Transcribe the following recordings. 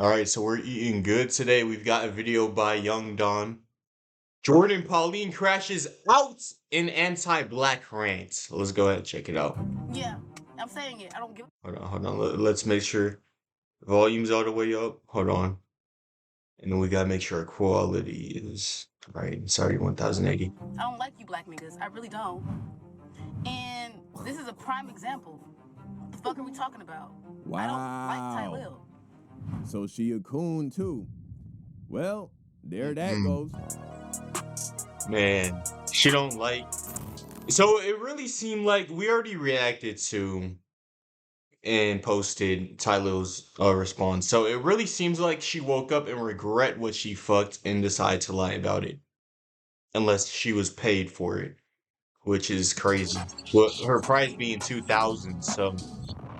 All right, so we're eating good today. We've got a video by Young Don. Jourdin Pauline crashes out in anti-black rant. Let's go ahead and check it out. Yeah, I'm saying it. I don't give. Hold on. Let's make sure volume's all the way up. Hold on. And then we gotta make sure our quality is right. Sorry, 1080. I don't like you black niggas. I really don't. And this is a prime example. What the fuck are we talking about? I don't like Tylil. So she a coon too. Well, there that goes. Man, she don't like. So it really seemed like we already reacted to and posted Tylil's response. So it really seems like she woke up and regret what she fucked and decided to lie about it. Unless she was paid for it, which is crazy. Well, her price being 2,000. So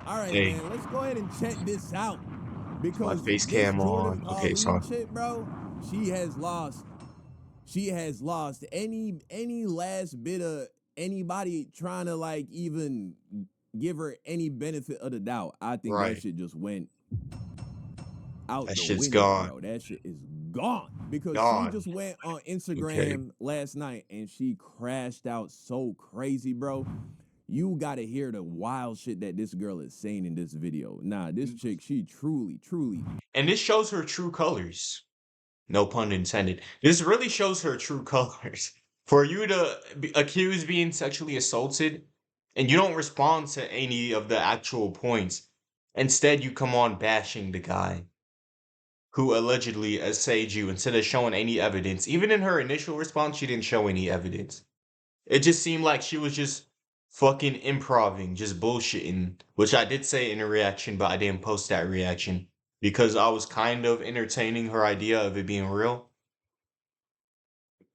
All right, hey, man, let's go ahead and check this out. my Because face this cam Jourdin on. Okay, Pauline sorry. chick, bro, she has lost any last bit of anybody trying to like even give her any benefit of the doubt. I think that Right. shit just went out That the shit's window, gone. bro. That shit is gone because she Gone. just went on Okay. Instagram last night and she crashed out so crazy, bro. You gotta hear the wild shit that this girl is saying in this video. Nah, this chick, she truly. And this shows her true colors. No pun intended. This really shows her true colors. For you to accuse being sexually assaulted and you don't respond to any of the actual points. Instead, you come on bashing the guy who allegedly essayed you instead of showing any evidence. Even in her initial response, she didn't show any evidence. It just seemed like she was just fucking improving, just bullshitting, which I did say in a reaction, but I didn't post that reaction because I was kind of entertaining her idea of it being real.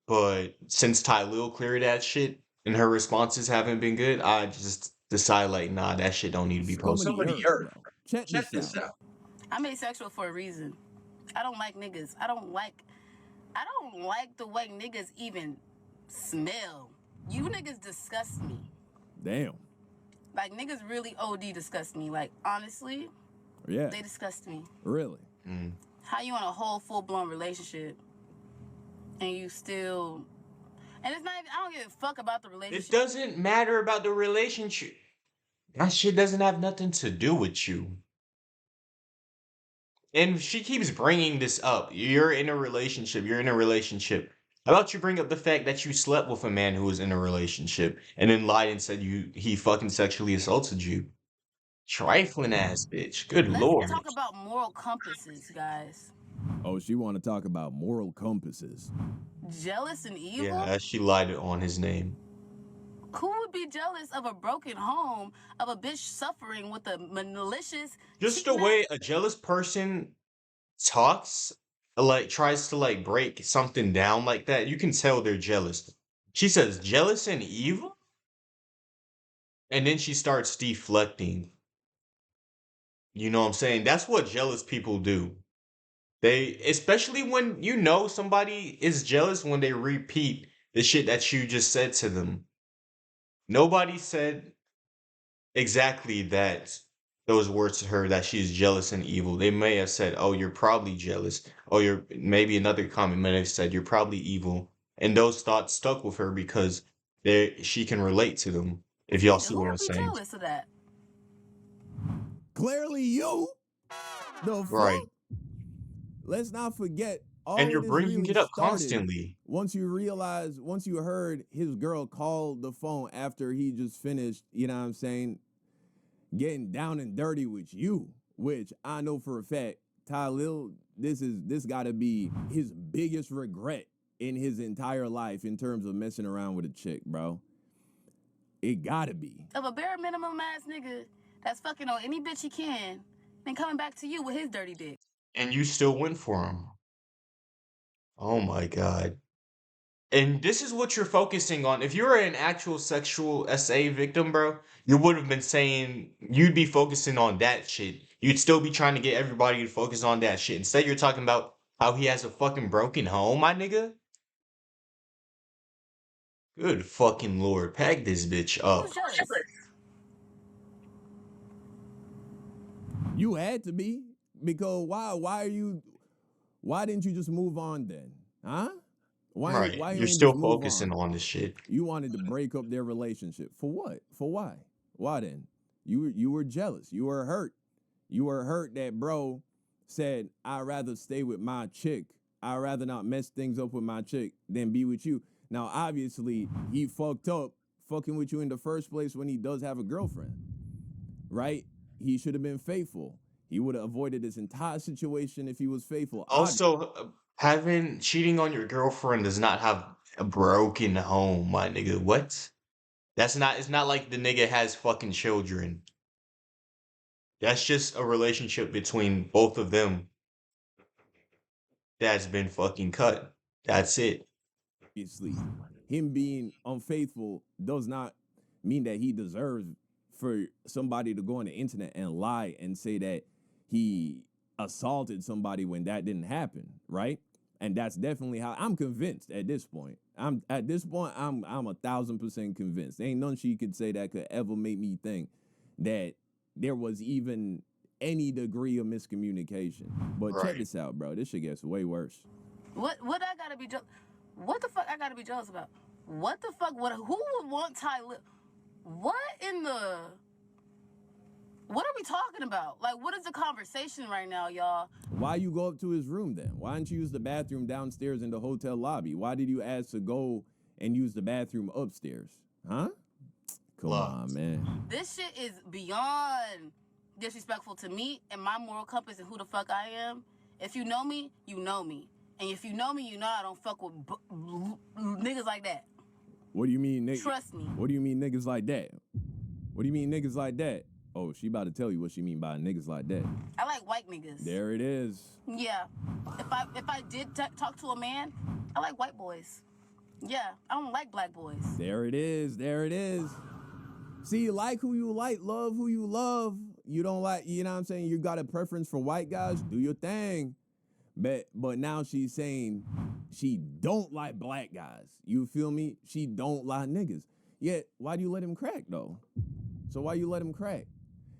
But since Tylil cleared that shit and her responses haven't been good, I just decided like, nah, that shit don't need to be Scum of posted. the earth, bro. Check this out. I'm asexual for a reason. I don't like niggas. I don't like the way niggas even smell. You niggas disgust me. Damn. Like niggas really OD disgust me. Like honestly, Yeah. they disgust me. Really? How you in a whole full-blown relationship and you still, and it's not even, I don't give a fuck about the relationship. It doesn't matter about the relationship. That shit doesn't have nothing to do with you. And she keeps bringing this up. You're in a relationship. You're in a relationship. How about you bring up the fact that you slept with a man who was in a relationship and then lied and said he fucking sexually assaulted you? Trifling ass bitch. Good lord. Let's talk about moral compasses, guys. Oh, she want to talk about moral compasses. Jealous and evil? Yeah, she lied on his name. Who would be jealous of a broken home, of a bitch suffering with a malicious... Just the way a jealous person talks, like tries to like break something down like that, you can tell they're jealous. She says jealous and evil, and then she starts deflecting. You know what I'm saying? That's what jealous people do. They, especially when you know somebody is jealous when they repeat the shit that you just said to them. Nobody said exactly that those words to her that she's jealous and evil. They may have said, "Oh, you're probably jealous," or you're maybe another comment may have said, "You're probably evil," and those thoughts stuck with her because she can relate to them. If y'all see Who what I'm would be saying, jealous of that? Clearly you. The right? fuck? Let's not forget all And of you're this bringing really it up started constantly. once you heard his girl call the phone after he just finished, you know what I'm saying, getting down and dirty with you, which I know for a fact, Tylil, this gotta be his biggest regret in his entire life in terms of messing around with a chick, bro. It gotta be. Of a bare minimum ass nigga that's fucking on any bitch he can, then coming back to you with his dirty dick. And you still went for him. Oh my god. And this is what you're focusing on. If you were an actual sexual SA victim, bro, you would have been saying you'd be focusing on that shit. You'd still be trying to get everybody to focus on that shit. Instead, you're talking about how he has a fucking broken home, my nigga. Good fucking lord. Pack this bitch up. Who's jealous? You had to be, Because why didn't you just move on then? Huh? Right. Why you You're ain't still just move focusing on? on this shit. You wanted to break up their relationship. For what? For why? Why then? You were jealous. You were hurt. You were hurt that bro said, I'd rather stay with my chick. I'd rather not mess things up with my chick than be with you. Now, obviously, he fucked up fucking with you in the first place when he does have a girlfriend, right? He should have been faithful. He would have avoided this entire situation if he was faithful. Also, having cheating on your girlfriend does not have a broken home, my nigga. What? That's not. It's not like the nigga has fucking children. That's just a relationship between both of them that's been fucking cut. That's it. Obviously, him being unfaithful does not mean that he deserves for somebody to go on the internet and lie and say that he assaulted somebody when that didn't happen, right? And that's definitely how I'm convinced at this point. I'm 1,000% convinced. Ain't none she could say that could ever make me think that there was even any degree of miscommunication. But check Right. this out, bro. This shit gets way worse. What I gotta be jealous? What the fuck I gotta be jealous about? What the fuck? Who would want Tyler? What in the? What are we talking about? Like, what is the conversation right now, y'all? Why you go up to his room then? Why didn't you use the bathroom downstairs in the hotel lobby? Why did you ask to go and use the bathroom upstairs? Huh? Come Love. on, man. This shit is beyond disrespectful to me and my moral compass and who the fuck I am. If you know me, you know me. And if you know me, you know I don't fuck with niggas like that. What do you mean, niggas? Trust me. What do you mean, niggas like that? What do you mean, niggas like that? Oh, she about to tell you what she mean by niggas like that. I like white niggas. There it is. Yeah. If I did talk to a man, I like white boys. Yeah, I don't like black boys. There it is. There it is. See, like who you like, love who you love. You don't like, you know what I'm saying? You got a preference for white guys, do your thing. But now she's saying she don't like black guys. You feel me? She don't like niggas. Yet, why do you let him crack though? So why you let him crack?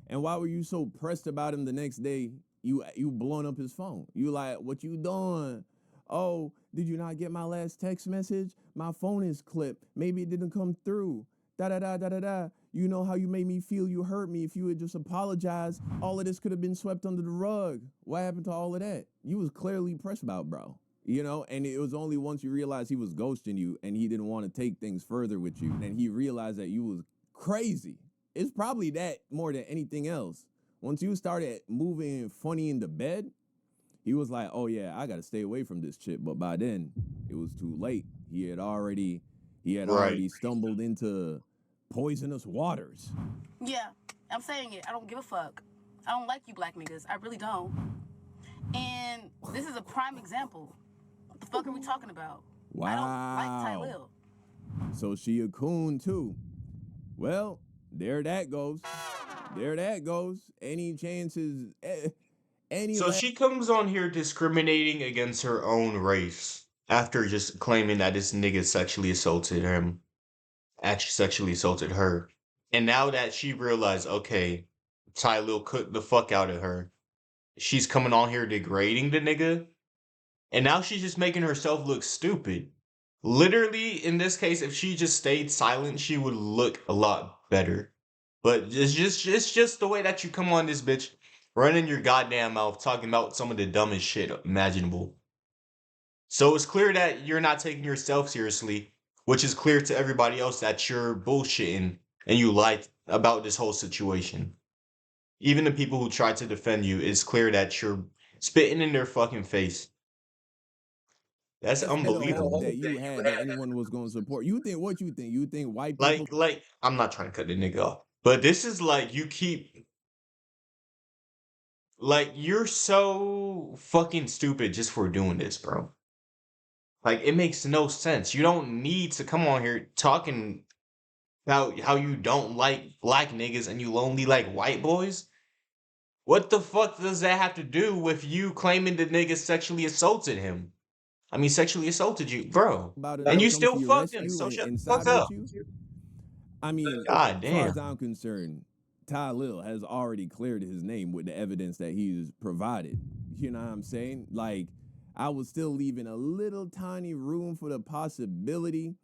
And why were you so pressed about him the next day? You blowing up his phone. You like, what you doing? Oh, did you not get my last text message? My phone is clipped. Maybe it didn't come through. Da da da da da da. You know how you made me feel. You hurt me. If you had just apologized, all of this could have been swept under the rug. What happened to all of that? You was clearly pressed about, bro. You know, and it was only once you realized he was ghosting you and he didn't want to take things further with you, and he realized that you was crazy. It's probably that more than anything else. Once you started moving funny in the bed, he was like, oh yeah, I gotta stay away from this chick. But by then, it was too late. He had already stumbled into poisonous waters. Yeah, I'm saying it. I don't give a fuck. I don't like you black niggas. I really don't. And this is a prime example. What the fuck are we talking about? Wow. I don't like Tylil. So she a coon too. Well, there that goes. There that goes. Any chances? So she comes on here discriminating against her own race after just claiming that this nigga sexually assaulted him, actually sexually assaulted her. And now that she realized, okay, Ty Lil cooked the fuck out of her, she's coming on here degrading the nigga. And now she's just making herself look stupid. Literally, in this case, if she just stayed silent, she would look a lot better. But it's just the way that you come on this bitch, running your goddamn mouth, talking about some of the dumbest shit imaginable. So it's clear that you're not taking yourself seriously, which is clear to everybody else that you're bullshitting and you lied about this whole situation. Even the people who try to defend you, it's clear that you're spitting in their fucking face. That's The hope unbelievable. that you had that anyone was going to support. You think what you think? You think white people? Like, I'm not trying to cut the nigga off, but this is like you keep, like, you're so fucking stupid just for doing this, bro. Like, it makes no sense. You don't need to come on here talking about how you don't like black niggas and you only like white boys. What the fuck does that have to do with you claiming the nigga sexually assaulted him? I mean, sexually assaulted you, bro. About it And all you come still to your fucked him, rescue so shut and the fuck side with up. you. I mean, God as far damn. as I'm concerned, Ty Lil has already cleared his name with the evidence that he's provided. You know what I'm saying? Like, I was still leaving a little tiny room for the possibility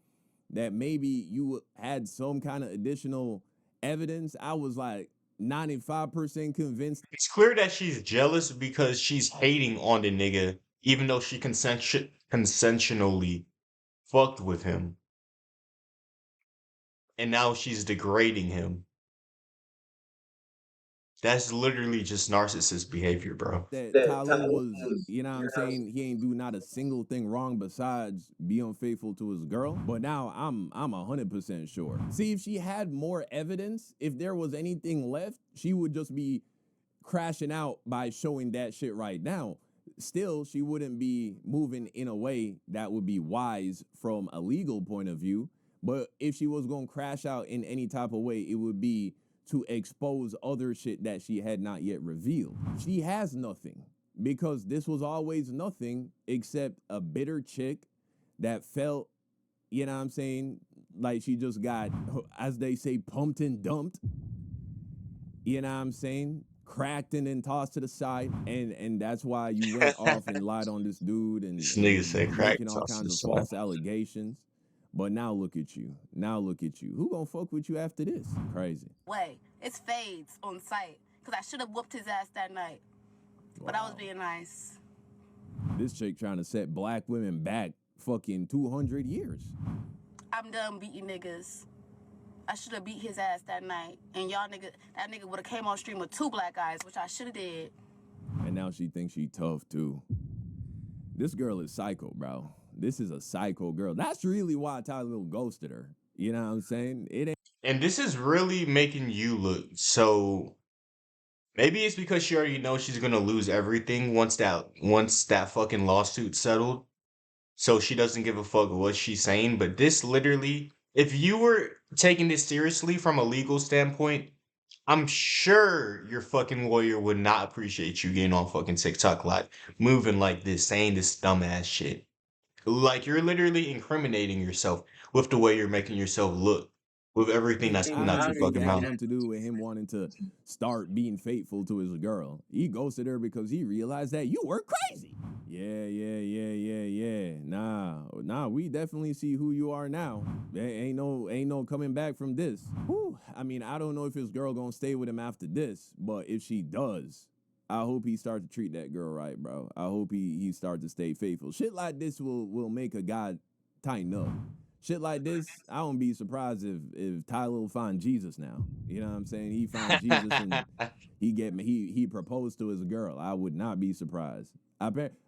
that maybe you had some kind of additional evidence. I was like 95% convinced. It's clear that she's jealous because she's hating on the nigga, even though she consensually fucked with him, and now she's degrading him. That's literally just narcissist behavior, bro. That Tyler was, you know what I'm saying, he ain't do not a single thing wrong besides be unfaithful to his girl. But now I'm 100% sure. See, if she had more evidence, if there was anything left, she would just be crashing out by showing that shit right now. Still, she wouldn't be moving in a way that would be wise from a legal point of view. But if she was going to crash out in any type of way, it would be to expose other shit that she had not yet revealed. She has nothing because this was always nothing except a bitter chick that felt, you know what I'm saying, like she just got, as they say, pumped and dumped. You know what I'm saying? Cracked and then tossed to the side. And that's why you went off and lied on this dude and, This nigga and said crack making all toss kinds of this side. false allegations. But now look at you. Now look at you. Who gonna fuck with you after this? Crazy. Way. It's fades on site. Because I should have whooped his ass that night. But I was being nice. This chick trying to set black women back fucking 200 years. I'm done beating niggas. I should have beat his ass that night. And that nigga would have came on stream with 2 black eyes, which I should have did. And now she thinks she tough too. This girl is psycho, bro. This is a psycho girl. That's really why Tyler ghosted her. You know what I'm saying? It ain't. And this is really making you look so. Maybe it's because she already knows she's gonna lose everything once that fucking lawsuit settled. So she doesn't give a fuck what she's saying. But this literally, if you were taking this seriously from a legal standpoint, I'm sure your fucking lawyer would not appreciate you getting on fucking TikTok live, moving like this, saying this dumbass shit. Like you're literally incriminating yourself with the way you're making yourself look, with everything that's I coming out your honestly think fucking it has mouth. nothing to do with him wanting to start being faithful to his girl. He ghosted her because he realized that you were crazy. Yeah. Nah, we definitely see who you are now. There ain't no coming back from this. Whew. I mean, I don't know if his girl gonna stay with him after this, but if she does, I hope he starts to treat that girl right, bro. I hope he starts to stay faithful. Shit like this will make a guy tighten up. Shit like this, I won't be surprised if Tyler will find Jesus now. You know what I'm saying? He found Jesus and he proposed to his girl. I would not be surprised.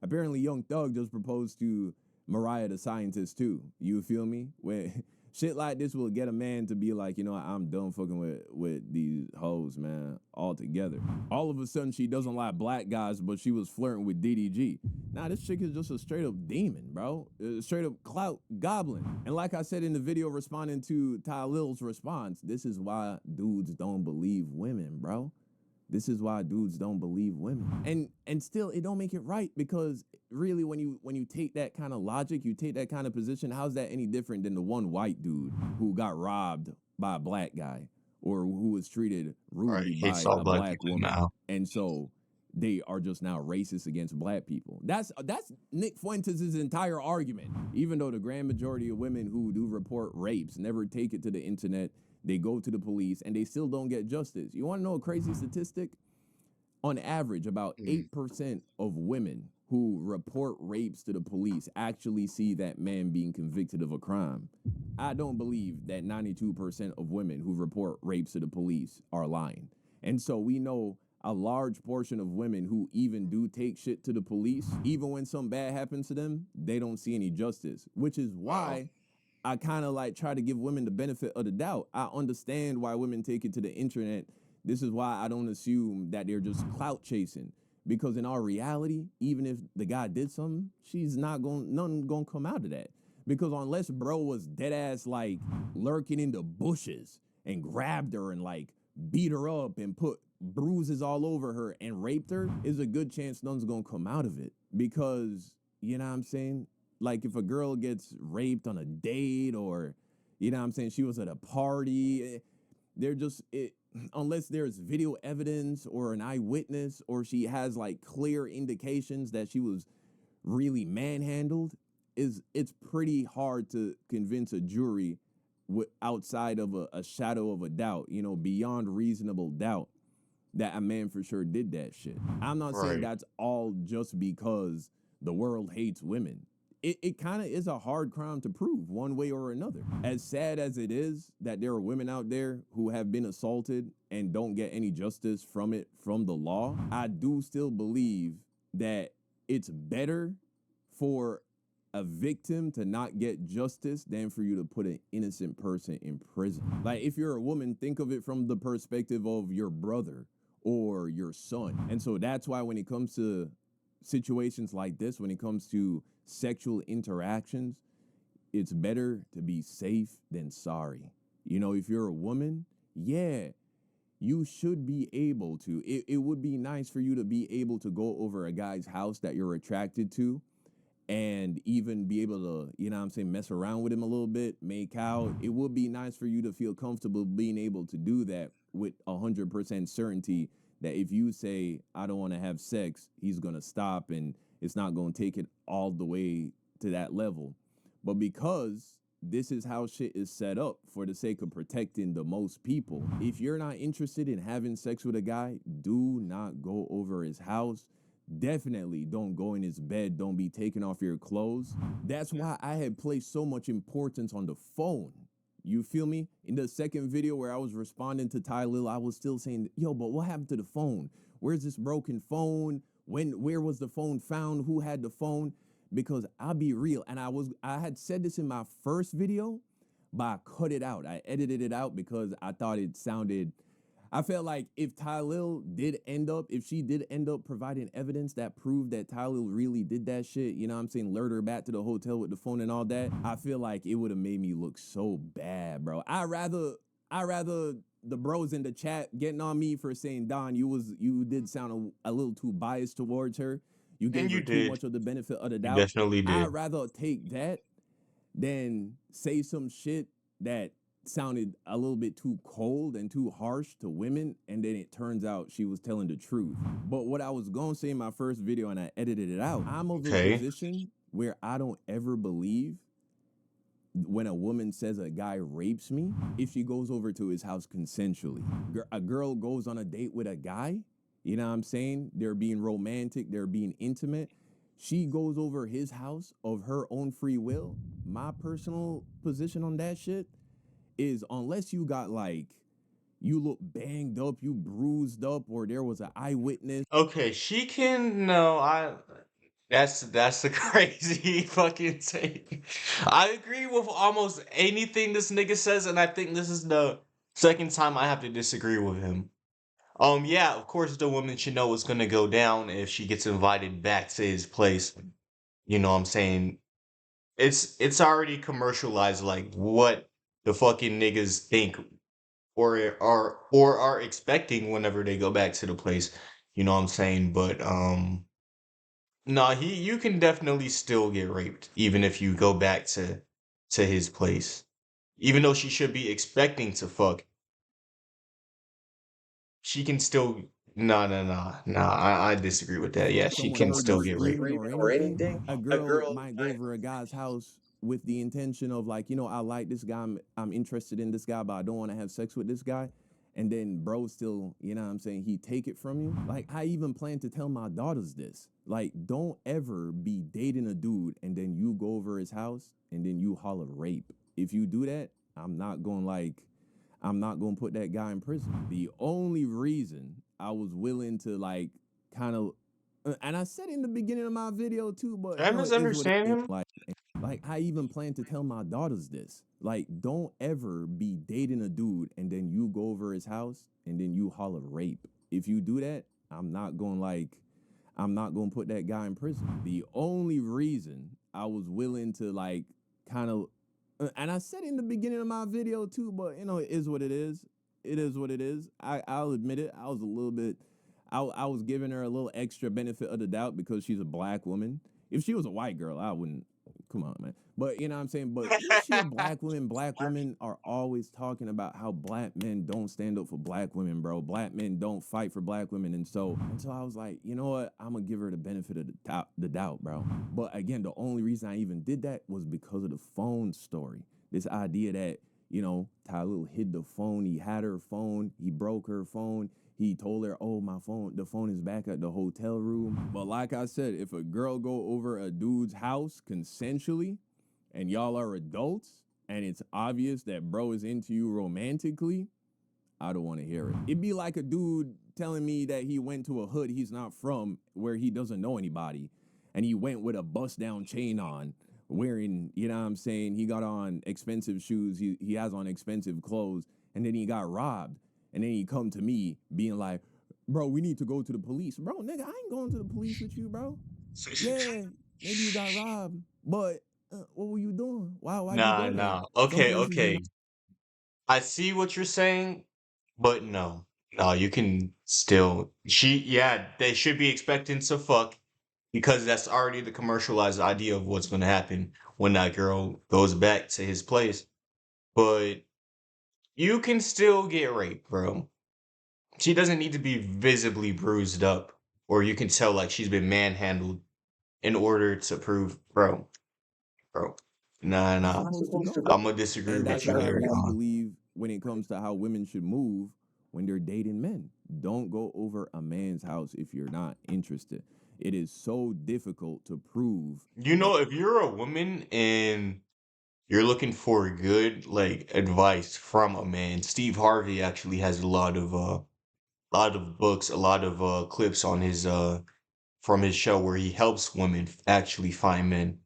Apparently, Young Thug just proposed to Mariah the Scientist too. You feel me? Where shit like this will get a man to be like, you know, I'm done fucking with these hoes, man, altogether. All of a sudden, she doesn't like black guys, but she was flirting with DDG. Nah, this chick is just a straight up demon, bro. Straight up clout goblin. And like I said in the video responding to Ty Lil's response, this is why dudes don't believe women, bro. This is why dudes don't believe women. And still, it don't make it right because really when you take that kind of logic, you take that kind of position, how's that any different than the one white dude who got robbed by a black guy or who was treated Right, rudely by hates all a black black people woman? now. And so they are just now racist against black people. That's Nick Fuentes' entire argument. Even though the grand majority of women who do report rapes never take it to the internet, they go to the police and they still don't get justice. You want to know a crazy statistic? On average, about 8% of women who report rapes to the police actually see that man being convicted of a crime. I don't believe that 92% of women who report rapes to the police are lying. And so we know a large portion of women who even do take shit to the police, even when something bad happens to them, they don't see any justice, which is why I kind of like try to give women the benefit of the doubt. I understand why women take it to the internet. This is why I don't assume that they're just clout chasing. Because in our reality, even if the guy did something, nothing gonna come out of that. Because unless bro was dead ass like lurking in the bushes and grabbed her and like beat her up and put bruises all over her and raped her, is a good chance nothing's gonna come out of it. Because, you know what I'm saying? Like if a girl gets raped on a date or, you know what I'm saying, she was at a party, they're just, unless there's video evidence or an eyewitness, or she has like clear indications that she was really manhandled, it's pretty hard to convince a jury outside of a shadow of a doubt, beyond reasonable doubt, that a man for sure did that shit. I'm not saying Right. that's all just because the world hates women. It kind of is a hard crime to prove one way or another. As sad as it is that there are women out there who have been assaulted and don't get any justice from it, from the law, I do still believe that it's better for a victim to not get justice than for you to put an innocent person in prison. Like, if you're a woman, think of it from the perspective of your brother or your son. And so that's why when it comes to situations like this, when it comes to sexual interactions, it's better to be safe than sorry. If you're a woman, yeah, you should be able to. It would be nice for you to be able to go over a guy's house that you're attracted to and even be able to, mess around with him a little bit, make out. It would be nice for you to feel comfortable being able to do that with 100% certainty that if you say, I don't want to have sex, he's going to stop and it's not going to take it all the way to that level. But because this is how shit is set up for the sake of protecting the most people, if you're not interested in having sex with a guy, do not go over his house. Definitely don't go in his bed. Don't be taking off your clothes. That's why I had placed so much importance on the phone. You feel me? In the second video where I was responding to Ty Lil, I was still saying, yo, but what happened to the phone? Where's this broken phone? Where was the phone found? Who had the phone? Because I'll be real, and I had said this in my first video, but I cut it out. I edited it out because I thought it sounded, I felt like if she did end up providing evidence that proved that Tylil really did that shit, lured her back to the hotel with the phone and all that, I feel like it would have made me look so bad, bro. I rather the bros in the chat getting on me for saying, Don, you did sound a little too biased towards her. You And gave her you too did. much of the benefit of the You doubt. definitely I'd did. rather take that than say some shit that sounded a little bit too cold and too harsh to women, and then it turns out she was telling the truth. But what I was gonna say in my first video, and I edited it out, I'm of a Okay. position where I don't ever believe when a woman says a guy rapes me if she goes over to his house consensually. A girl goes on a date with a guy, they're being romantic, they're being intimate, she goes over his house of her own free will. My personal position on that shit is, unless you got like, you look banged up, you bruised up, or there was an eyewitness. Okay, she can no, that's a crazy fucking take. I agree with almost anything this nigga says, and I think this is the second time I have to disagree with him. Yeah, of course the woman should know what's gonna go down if she gets invited back to his place. You know what I'm saying? It's already commercialized like what the fucking niggas think or are expecting whenever they go back to the place. You know what I'm saying? But no, you can definitely still get raped even if you go back to his place. Even though she should be expecting to fuck, she can still no. I disagree with that. Yeah, Before she someone can heard you still get raped. screaming or anything, a girl might go over a guy's house with the intention of like, I like this guy, I'm interested in this guy, but I don't want to have sex with this guy. And then bro still, he take it from you. Like, I even plan to tell my daughters this. Like, don't ever be dating a dude and then you go over his house and then you holler rape. If you do that, I'm not going to put that guy in prison. The only reason I was willing to like kind of, and I said in the beginning of my video too, but Did I it is what it misunderstand is. him? Like I even plan to tell my daughters this. Like, don't ever be dating a dude and then you go over his house and then you holler rape. If you do that, I'm not going to put that guy in prison. The only reason I was willing to like kind of, and I said in the beginning of my video too, but it is what it is. It is what it is. I'll admit it. I was a little bit, I was giving her a little extra benefit of the doubt because she's a black woman. If she was a white girl, I wouldn't Come on, man. But you know what I'm saying? But this shit, black women are always talking about how black men don't stand up for black women, bro. Black men don't fight for black women. And so I was like, you know what? I'm gonna give her the benefit of the doubt, bro. But again, the only reason I even did that was because of the phone story. This idea that, you know, Tylil hid the phone, he had her phone, he broke her phone. He told her, oh, the phone is back at the hotel room. But like I said, if a girl go over a dude's house consensually and y'all are adults and it's obvious that bro is into you romantically, I don't want to hear it. It'd be like a dude telling me that he went to a hood he's not from where he doesn't know anybody and he went with a bust down chain on, wearing, you know what I'm saying, he got on expensive shoes, he has on expensive clothes, and then he got robbed. And then he come to me being like, bro, we need to go to the police. Bro, nigga, I ain't going to the police with you, bro. Yeah, maybe you got robbed, but what were you doing? Why'd you Nah, go there? nah. Some Okay, places you're okay. not. I see what you're saying, but no. No, you can still yeah, they should be expecting to fuck because that's already the commercialized idea of what's gonna happen when that girl goes back to his place. But you can still get raped, bro. She doesn't need to be visibly bruised up, or you can tell like she's been manhandled in order to prove, bro. Nah, That's nah. supposed to go. I'm gonna disagree And with that's you what I there, really Don. believe when it comes to how women should move when they're dating men. Don't go over a man's house if you're not interested. It is so difficult to prove You that. know, if you're a woman and you're looking for good like advice from a man, Steve Harvey actually has a lot of books, a lot of clips on his from his show where he helps women actually find men.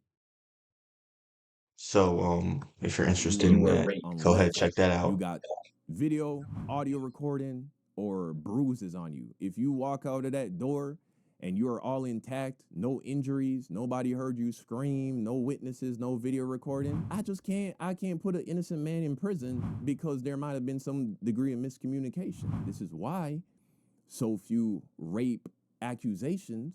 So if you're You interested were in that, raped go ahead, unless check that you out. got video, audio recording, or bruises on you. If you walk out of that door and you are all intact, no injuries, nobody heard you scream, no witnesses, no video recording, I can't put an innocent man in prison because there might have been some degree of miscommunication. This is why so few rape accusations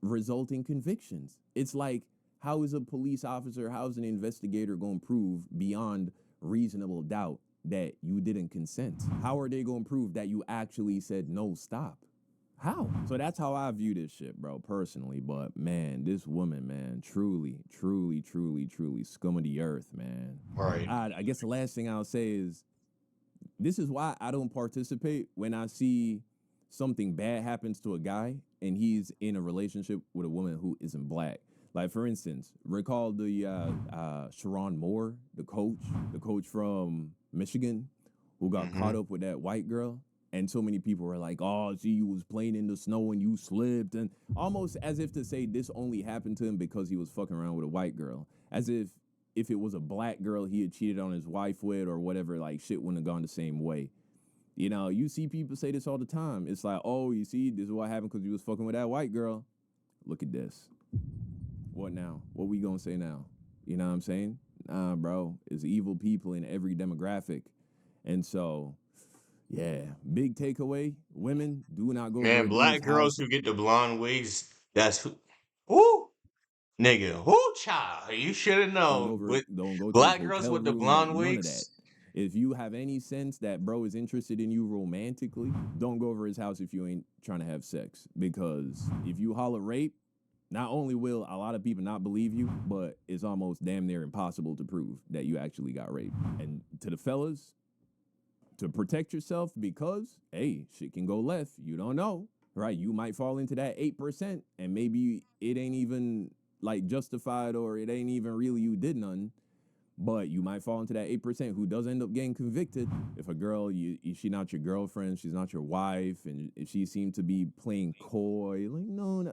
result in convictions. It's like, how is a police officer, how is an investigator going to prove beyond reasonable doubt that you didn't consent? How are they going to prove that you actually said no, stop? How? So that's how I view this shit, bro, personally. But man, this woman, man, truly, truly, truly, truly scum of the earth, man. Right. I guess the last thing I'll say is this is why I don't participate when I see something bad happens to a guy and he's in a relationship with a woman who isn't black. Like, for instance, recall the Sharon Moore, the coach from Michigan, who got caught Mm-hmm. up with that white girl. And so many people were like, oh, see, you was playing in the snow and you slipped. And almost as if to say this only happened to him because he was fucking around with a white girl. As if it was a black girl he had cheated on his wife with or whatever, like shit wouldn't have gone the same way. You know, you see people say this all the time. It's like, oh, you see, this is what happened because you was fucking with that white girl. Look at this. What now? What we gonna say now? You know what I'm saying? Nah, bro. It's evil people in every demographic. And so, yeah, big takeaway. Women, do not go over Man, a dude's black girls house. who get the blonde wigs, who, nigga, who child, you should have known. With Don't go to his black girls hotel with the room, blonde none of that. wigs, If you have any sense that bro is interested in you romantically, don't go over his house if you ain't trying to have sex. Because if you holler rape, not only will a lot of people not believe you, but it's almost damn near impossible to prove that you actually got raped. And to the fellas, to protect yourself because, hey, shit can go left. You don't know, right? You might fall into that 8% and maybe it ain't even like justified or it ain't even really you did nothing. But you might fall into that 8% who does end up getting convicted. If a girl, she not your girlfriend, she's not your wife, and if she seemed to be playing coy, like, no,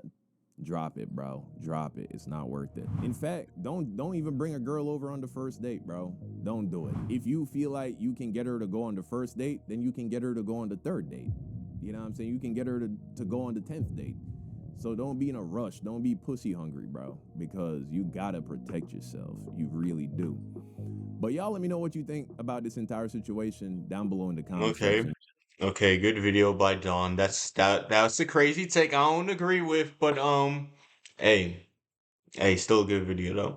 drop it, bro. Drop it. It's not worth it. In fact, don't even bring a girl over on the first date, bro. Don't do it. If you feel like you can get her to go on the first date, then you can get her to go on the third date. You know what I'm saying? You can get her to go on the 10th date. So don't be in a rush. Don't be pussy hungry, bro, because you gotta protect yourself. You really do. But y'all let me know what you think about this entire situation down below in the comment okay, section. okay, good video by Dawn. That's a crazy take I don't agree with, but hey, still a good video though.